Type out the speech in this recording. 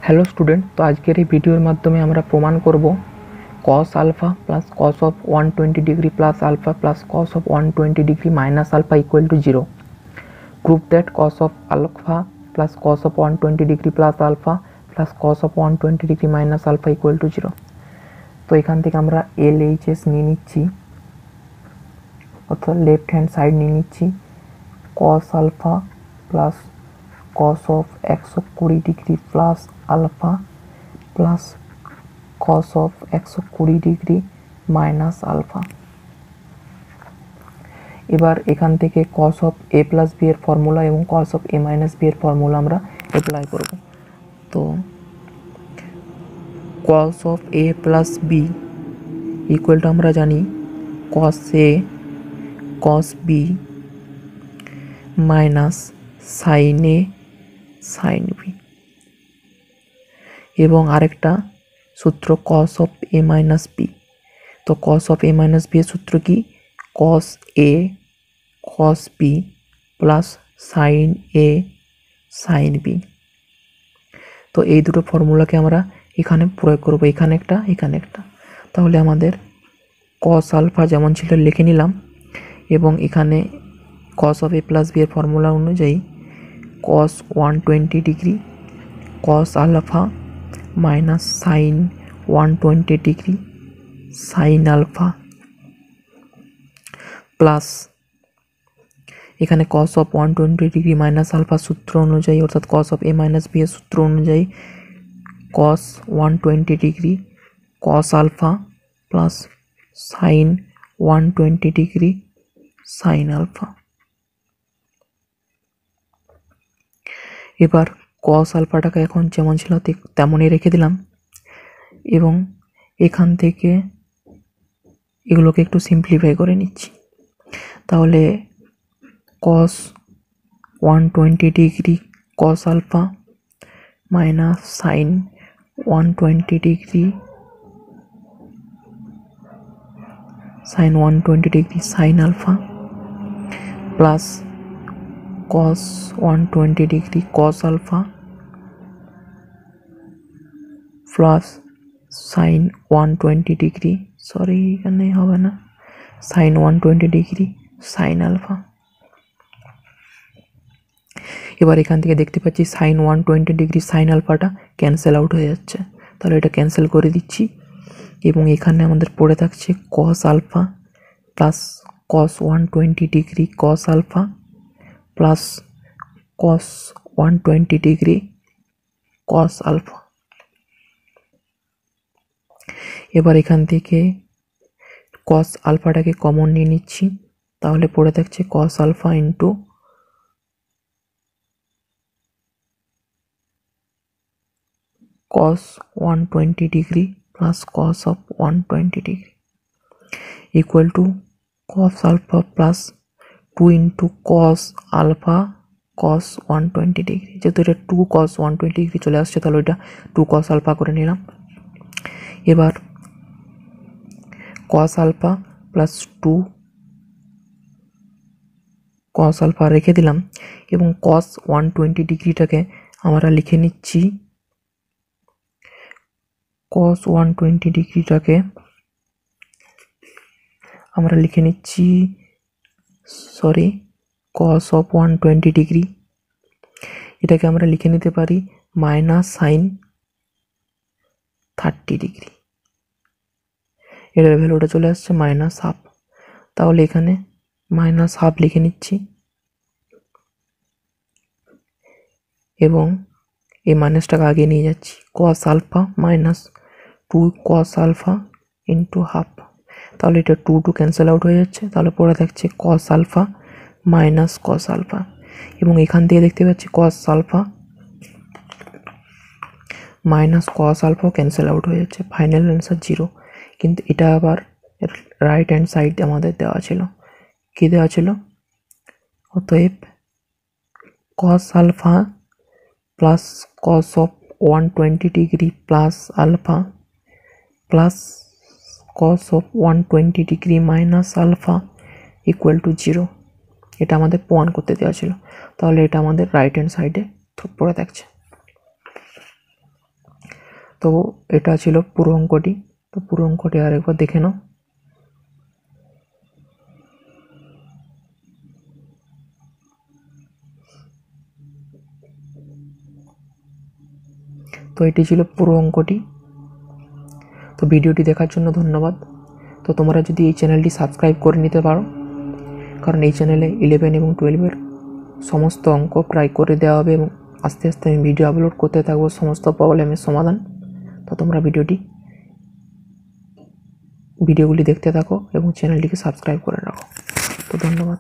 Hello student, तो आज के भिडियोर माध्यमे आमरा प्रमाण करब cos alpha plus cos of 120 degree plus alpha plus cos of 120 degree minus alpha equal to 0। Proof that cos of alpha plus cos of 120 degree plus alpha plus cos of 120 degree minus alpha equal to 0। तो एखान थेके आमरा LHS निये निচ্ছি, अर्थात left hand side निये निচ্ছি cos alpha plus cos of 120 degree plus alpha plus cos of 120 degree minus alpha. एबार एखान थेके cos of A plus B एर फर्मुला एवं cos of A minus B एर फर्मुला आमरा अप्लाई करब। तो cos of A plus B equal to आमरा जानी cos A cos B minus sine A sine B एवं आरेकटा सूत्र cos of A minus B. तो cos of A minus B सूत्र की cos A cos B plus sine A sine B. तो ये दुटो फर्मुला के आमरा एखाने प्रयोग करब, एखाने एकटा एखाने एकटा। ताहले आमादेर कस आलफा जेमन छिलो लिखे निलाम एवं एखाने cos of A plus B एर फर्मुला अनुयायी cos 120 degree cos alpha minus sine 120 degree sine alpha plus एखाने cos of 120 degree minus alpha सूत्र अनुयायी अर्थात cos of A minus B एर सूत्र अनुयायी cos 120 degree cos alpha plus sine 120 degree sine alpha. एबार कस आलफाटाके एखन जेमन छिलो तेमनই रेखे दिलाम एवं एखान थेके एगुलोके एकटु सिम्प्लिफाई करे निচ্ছি। ताहले cos 120 degree cos alpha minus sine 120 degree sine 120 degree sine alpha plus cos 120 degree cos alpha plus sine 120 degree सरि एखाने होबे ना साइन 120 डिग्री साइन आलफा। एबार एखान थेके देखते पाচ্ছি साइन 120 डिग्री साइन आलफाटा कैंसेल आउट हो जाच्छे, ताहले एटा कैंसेल करे दिচ্ছি एबं एखाने आमादेर पड़े थाकছে cos alpha plus cos 120 degree cos alpha plus cos 120 degree cos alpha. एबार एखान थेके कस आलफाटाके कमन निये निচ্ছি, ताहले पड़े थाकছে cos alpha into cos 120 degree plus cos of 120 degree equal to cos alpha plus 2 into cos alpha cos 120 degree. जेहेतु এটা 2 कस 120 डिग्री चले आसছে তাহলে এটা 2 कस आलफा করে নিলাম। এবার कस आलफा प्लस 2 कस आलफा रेखे दिलाम एवं कस 120 डिग्रीटाके आमरा लिखे निচ্ছি कस 120 डिग्रीटाके आमरा लिखे निচ্ছি सरि कस अफ 120 डिग्री एटाके आमरा लिखे निते पारी माइनस साइन 30 डिग्री। एटार भ্যালুটা चले आसছে माइनस हाफ, ताहले एखाने माइनस हाफ लिखे निচ্ছি एवं এই মাইনাসটাকে আগে নিয়ে যাচ্ছি cos alpha minus 2 cos alpha into half. তাহলে এটা 2 2 ক্যান্সেল আউট হয়ে যাচ্ছে, তাহলে পড়ে থাকছে cos alpha minus cos alpha এবং এখান থেকে দেখতে পাচ্ছি cos alpha minus cos alpha cancel out হয়ে যাচ্ছে, ফাইনাল অ্যান্সার 0। কিন্তু এটা আবার রাইট হ্যান্ড সাইডে আমাদের দেওয়া ছিল, কি দেওয়া ছিল? অতএব cos alpha plus cos of 120 degree plus alpha plus cos of 120 degree minus alpha equal to 0 এটা আমাদের প্রমাণ করতে দেওয়া ছিল। তাহলে এটা আমাদের রাইট হ্যান্ড সাইডে পড়ে থাকছে। তো এটা ছিল পুরো অঙ্কটি। তো পুরো অঙ্কটি আরেকবার দেখে নাও। তো এটি ছিল পুরো অঙ্কটি। তো ভিডিওটি দেখার জন্য ধন্যবাদ। তো তোমরা যদি এই চ্যানেলটি সাবস্ক্রাইব করে নিতে পারো, কারণ এই চ্যানেলে 11 এবং 12-এর সমস্ত অঙ্ক প্রায় করে দেওয়া হবে এবং আস্তে আস্তে আমি ভিডিও আপলোড করতে থাকবো সমস্ত প্রবলেমের সমাধান। তো তোমরা ভিডিওগুলি দেখতে থাকো এবং চ্যানেলটিকে সাবস্ক্রাইব করে রাখো। তো ধন্যবাদ।